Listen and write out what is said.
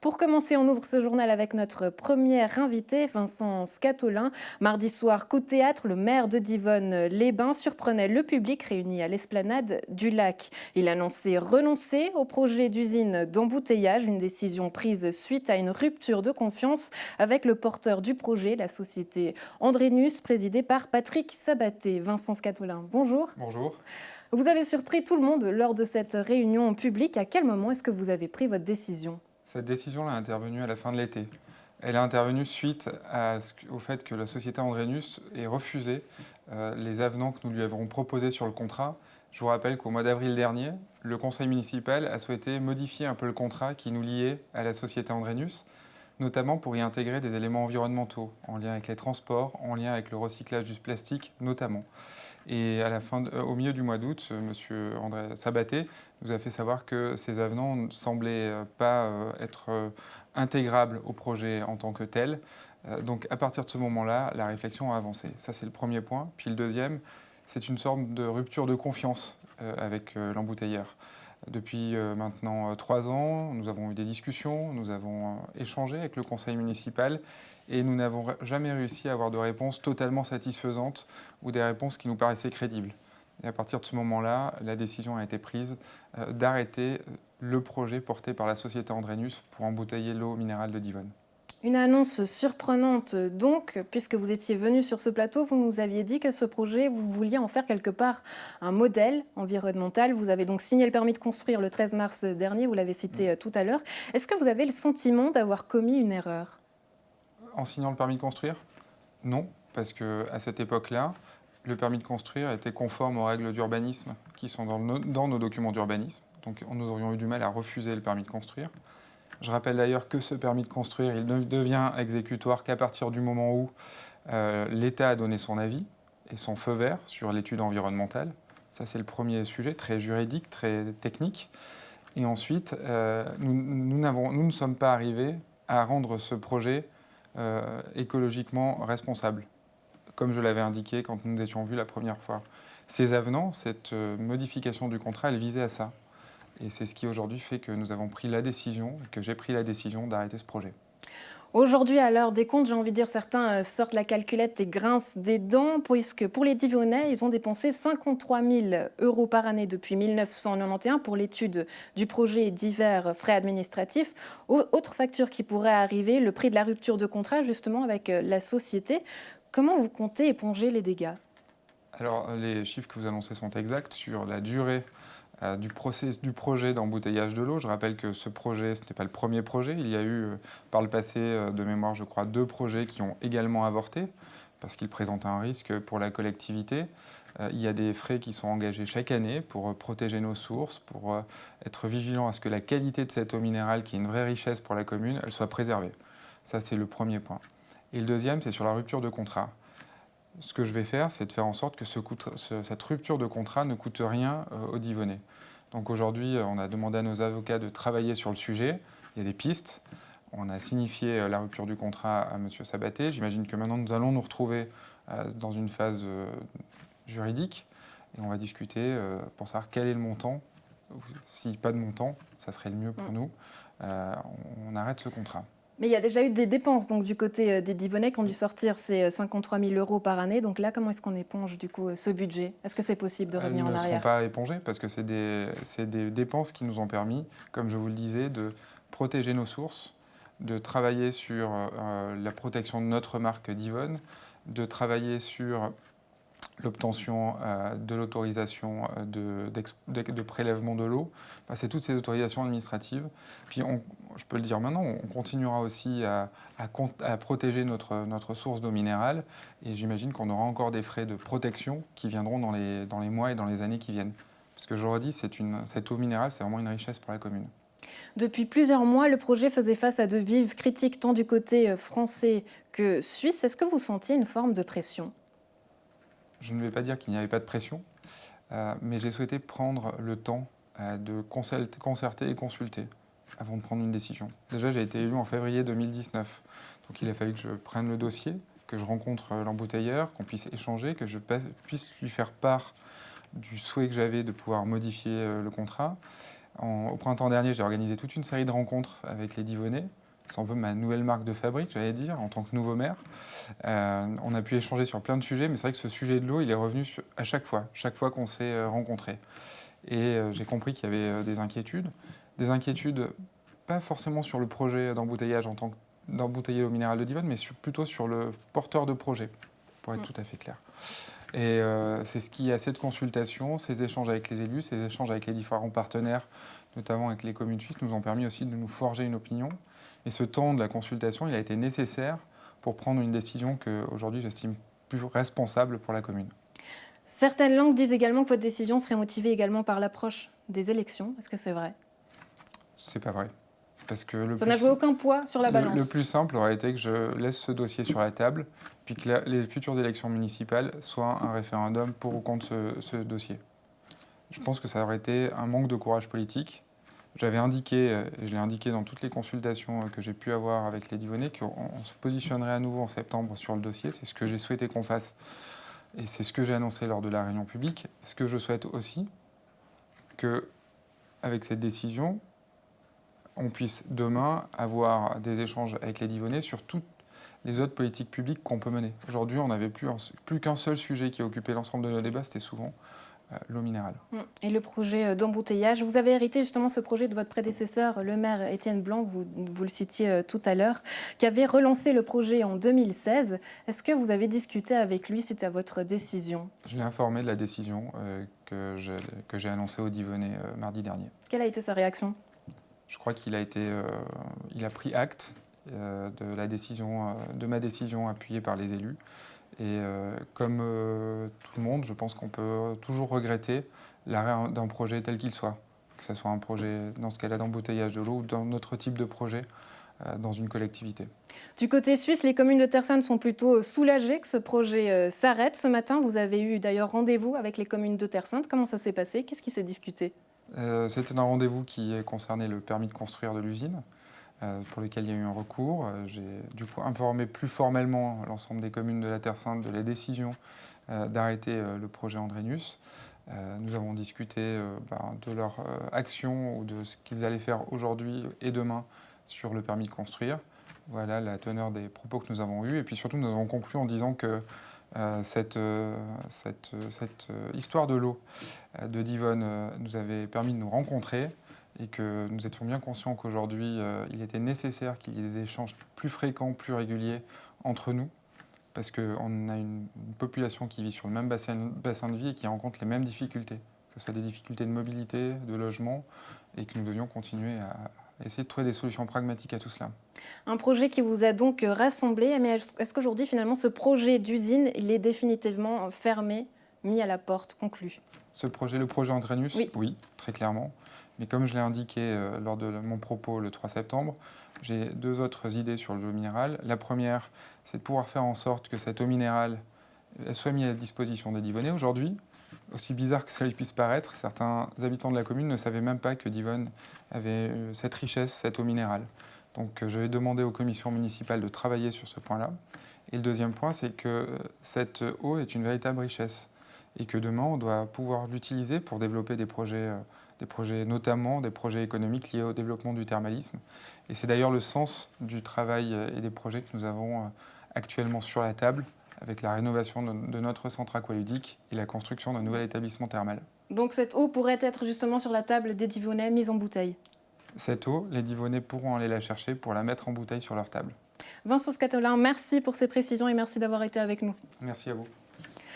Pour commencer, on ouvre ce journal avec notre premier invité, Vincent Scatolin. Mardi soir, coup de théâtre, le maire de Divonne-les-Bains surprenait le public réuni à l'esplanade du lac. Il annonçait renoncer au projet d'usine d'embouteillage, une décision prise suite à une rupture de confiance avec le porteur du projet, la société Andrenus, présidée par Patrick Sabaté. Vincent Scatolin, bonjour. Bonjour. Vous avez surpris tout le monde lors de cette réunion publique. À quel moment est-ce que vous avez pris votre décision ? Cette décision est intervenue à la fin de l'été. Elle est intervenue suite au fait que la société Andrenus ait refusé les avenants que nous lui avons proposés sur le contrat. Je vous rappelle qu'au mois d'avril dernier, le conseil municipal a souhaité modifier un peu le contrat qui nous liait à la société Andrenus, notamment pour y intégrer des éléments environnementaux, en lien avec les transports, en lien avec le recyclage du plastique notamment. Et au milieu du mois d'août, M. André Sabaté nous a fait savoir que ces avenants ne semblaient pas être intégrables au projet en tant que tel. Donc à partir de ce moment-là, la réflexion a avancé. Ça, c'est le premier point. Puis le deuxième, c'est une sorte de rupture de confiance avec l'embouteilleur. Depuis maintenant 3 ans, nous avons eu des discussions, nous avons échangé avec le conseil municipal et nous n'avons jamais réussi à avoir de réponses totalement satisfaisantes ou des réponses qui nous paraissaient crédibles. Et à partir de ce moment-là, la décision a été prise d'arrêter le projet porté par la société Andrenus pour embouteiller l'eau minérale de Divonne. Une annonce surprenante donc, puisque vous étiez venu sur ce plateau, vous nous aviez dit que ce projet, vous vouliez en faire quelque part un modèle environnemental. Vous avez donc signé le permis de construire le 13 mars dernier, vous l'avez cité tout à l'heure. Est-ce que vous avez le sentiment d'avoir commis une erreur ? En signant le permis de construire ? Non, parce qu'à cette époque-là, le permis de construire était conforme aux règles d'urbanisme qui sont dans nos documents d'urbanisme. Donc nous aurions eu du mal à refuser le permis de construire. Je rappelle d'ailleurs que ce permis de construire, il ne devient exécutoire qu'à partir du moment où l'État a donné son avis et son feu vert sur l'étude environnementale. Ça, c'est le premier sujet, très juridique, très technique. Et ensuite, nous ne sommes pas arrivés à rendre ce projet écologiquement responsable, comme je l'avais indiqué quand nous nous étions vus la première fois. Ces avenants, cette modification du contrat, elle visait à ça. Et c'est ce qui aujourd'hui fait que nous avons pris la décision, que j'ai pris la décision d'arrêter ce projet. Aujourd'hui, à l'heure des comptes, j'ai envie de dire, certains sortent la calculette et grincent des dents, puisque pour les Divonnais, ils ont dépensé 53 000 euros par année depuis 1991 pour l'étude du projet divers frais administratifs. Autre facture qui pourrait arriver, le prix de la rupture de contrat justement avec la société. Comment vous comptez éponger les dégâts ? Alors, les chiffres que vous annoncez sont exacts sur la durée du projet d'embouteillage de l'eau. Je rappelle que ce projet, ce n'était pas le premier projet. Il y a eu par le passé, de mémoire, je crois, 2 projets qui ont également avorté parce qu'ils présentent un risque pour la collectivité. Il y a des frais qui sont engagés chaque année pour protéger nos sources, pour être vigilant à ce que la qualité de cette eau minérale, qui est une vraie richesse pour la commune, elle soit préservée. Ça, c'est le premier point. Et le deuxième, c'est sur la rupture de contrat. Ce que je vais faire, c'est de faire en sorte que cette rupture de contrat ne coûte rien aux Divonnais. Donc aujourd'hui, on a demandé à nos avocats de travailler sur le sujet. Il y a des pistes. On a signifié la rupture du contrat à M. Sabaté. J'imagine que maintenant, nous allons nous retrouver dans une phase juridique et on va discuter pour savoir quel est le montant. Si pas de montant, ça serait le mieux pour nous. On arrête ce contrat. Mais il y a déjà eu des dépenses donc, du côté des Divonnais qui ont dû sortir ces 53 000 euros par année. Donc là, comment est-ce qu'on éponge du coup ce budget ? Est-ce que c'est possible de revenir en Elles ne seront arrière ? pas épongées parce que c'est des dépenses qui nous ont permis, comme je vous le disais, de protéger nos sources, de travailler sur la protection de notre marque Divonne, de travailler sur l'obtention de l'autorisation de prélèvement de l'eau. Enfin, c'est toutes ces autorisations administratives. Puis, je peux le dire maintenant, on continuera aussi à protéger notre source d'eau minérale. Et j'imagine qu'on aura encore des frais de protection qui viendront dans les mois et dans les années qui viennent. Parce que je le redis, cette eau minérale, c'est vraiment une richesse pour la commune. Depuis plusieurs mois, le projet faisait face à de vives critiques tant du côté français que suisse. Est-ce que vous sentiez une forme de pression ? Je ne vais pas dire qu'il n'y avait pas de pression, mais j'ai souhaité prendre le temps de concerter et consulter avant de prendre une décision. Déjà, j'ai été élu en février 2019, donc il a fallu que je prenne le dossier, que je rencontre l'embouteilleur, qu'on puisse échanger, que je puisse lui faire part du souhait que j'avais de pouvoir modifier le contrat. Au printemps dernier, j'ai organisé toute une série de rencontres avec les Divonnais. C'est un peu ma nouvelle marque de fabrique, j'allais dire, en tant que nouveau maire. On a pu échanger sur plein de sujets, mais c'est vrai que ce sujet de l'eau, il est revenu à chaque fois qu'on s'est rencontrés. Et j'ai compris qu'il y avait des inquiétudes. Des inquiétudes, pas forcément sur le projet d'embouteillage en tant que d'embouteiller l'eau minérale de Divonne, mais plutôt sur le porteur de projet, pour être tout à fait clair. Et c'est ce qui, à cette consultation, ces échanges avec les élus, ces échanges avec les différents partenaires, notamment avec les communes suisses, nous ont permis aussi de nous forger une opinion. Et ce temps de la consultation, il a été nécessaire pour prendre une décision qu'aujourd'hui j'estime plus responsable pour la commune. Certaines langues disent également que votre décision serait motivée également par l'approche des élections. Est-ce que c'est vrai? C'est pas vrai. Parce que ça n'avait aucun poids sur la balance. Le plus simple aurait été que je laisse ce dossier sur la table, puis que les futures élections municipales soient un référendum pour ou contre ce dossier. Je pense que ça aurait été un manque de courage politique. J'avais indiqué, et je l'ai indiqué dans toutes les consultations que j'ai pu avoir avec les Divonnais, qu'on se positionnerait à nouveau en septembre sur le dossier. C'est ce que j'ai souhaité qu'on fasse. Et c'est ce que j'ai annoncé lors de la réunion publique. Ce que je souhaite aussi, qu'avec cette décision, on puisse demain avoir des échanges avec les Divonnais sur toutes les autres politiques publiques qu'on peut mener. Aujourd'hui, on n'avait plus qu'un seul sujet qui occupait l'ensemble de nos débats, c'était souvent l'eau minérale. Et le projet d'embouteillage, vous avez hérité justement ce projet de votre prédécesseur, le maire Étienne Blanc, vous le citiez tout à l'heure, qui avait relancé le projet en 2016. Est-ce que vous avez discuté avec lui suite à votre décision? Je l'ai informé de la décision que j'ai annoncée aux Divonnais mardi dernier. Quelle a été sa réaction? Je crois qu'il il a pris acte de ma décision appuyée par les élus. Et comme tout le monde, je pense qu'on peut toujours regretter l'arrêt d'un projet tel qu'il soit. Que ce soit un projet, dans ce cas-là, d'embouteillage de l'eau ou d'un autre type de projet dans une collectivité. Du côté suisse, les communes de Tersanne sont plutôt soulagées que ce projet s'arrête. Ce matin, vous avez eu d'ailleurs rendez-vous avec les communes de Tersanne. Comment ça s'est passé? Qu'est-ce qui s'est discuté? C'était un rendez-vous qui concernait le permis de construire de l'usine, pour lequel il y a eu un recours. J'ai du coup informé plus formellement l'ensemble des communes de la Terre Sainte de la décision d'arrêter le projet Andrenius. Nous avons discuté de leur action ou de ce qu'ils allaient faire aujourd'hui et demain sur le permis de construire. Voilà la teneur des propos que nous avons eus. Et puis surtout, nous avons conclu en disant que cette histoire de l'eau de Divonne nous avait permis de nous rencontrer et que nous étions bien conscients qu'aujourd'hui, il était nécessaire qu'il y ait des échanges plus fréquents, plus réguliers entre nous, parce qu'on a une population qui vit sur le même bassin de vie et qui rencontre les mêmes difficultés, que ce soit des difficultés de mobilité, de logement, et que nous devions continuer à essayer de trouver des solutions pragmatiques à tout cela. Un projet qui vous a donc rassemblé, mais est-ce qu'aujourd'hui, finalement, ce projet d'usine, il est définitivement fermé, mis à la porte, conclu? Le projet Andrenius, oui, très clairement. Mais comme je l'ai indiqué lors de mon propos le 3 septembre, j'ai deux autres idées sur l'eau minérale. La première, c'est de pouvoir faire en sorte que cette eau minérale soit mise à la disposition des Divonnais. Aujourd'hui, aussi bizarre que cela puisse paraître, certains habitants de la commune ne savaient même pas que Divonne avait cette richesse, cette eau minérale. Donc je vais demander aux commissions municipales de travailler sur ce point-là. Et le deuxième point, c'est que cette eau est une véritable richesse et que demain, on doit pouvoir l'utiliser pour développer des projets, notamment des projets économiques liés au développement du thermalisme. Et c'est d'ailleurs le sens du travail et des projets que nous avons actuellement sur la table, avec la rénovation de notre centre aqualudique et la construction d'un nouvel établissement thermal. Donc cette eau pourrait être justement sur la table des Divonnais, mise en bouteille? Cette eau, les Divonnais pourront aller la chercher pour la mettre en bouteille sur leur table. Vincent Scatolin, merci pour ces précisions et merci d'avoir été avec nous. Merci à vous.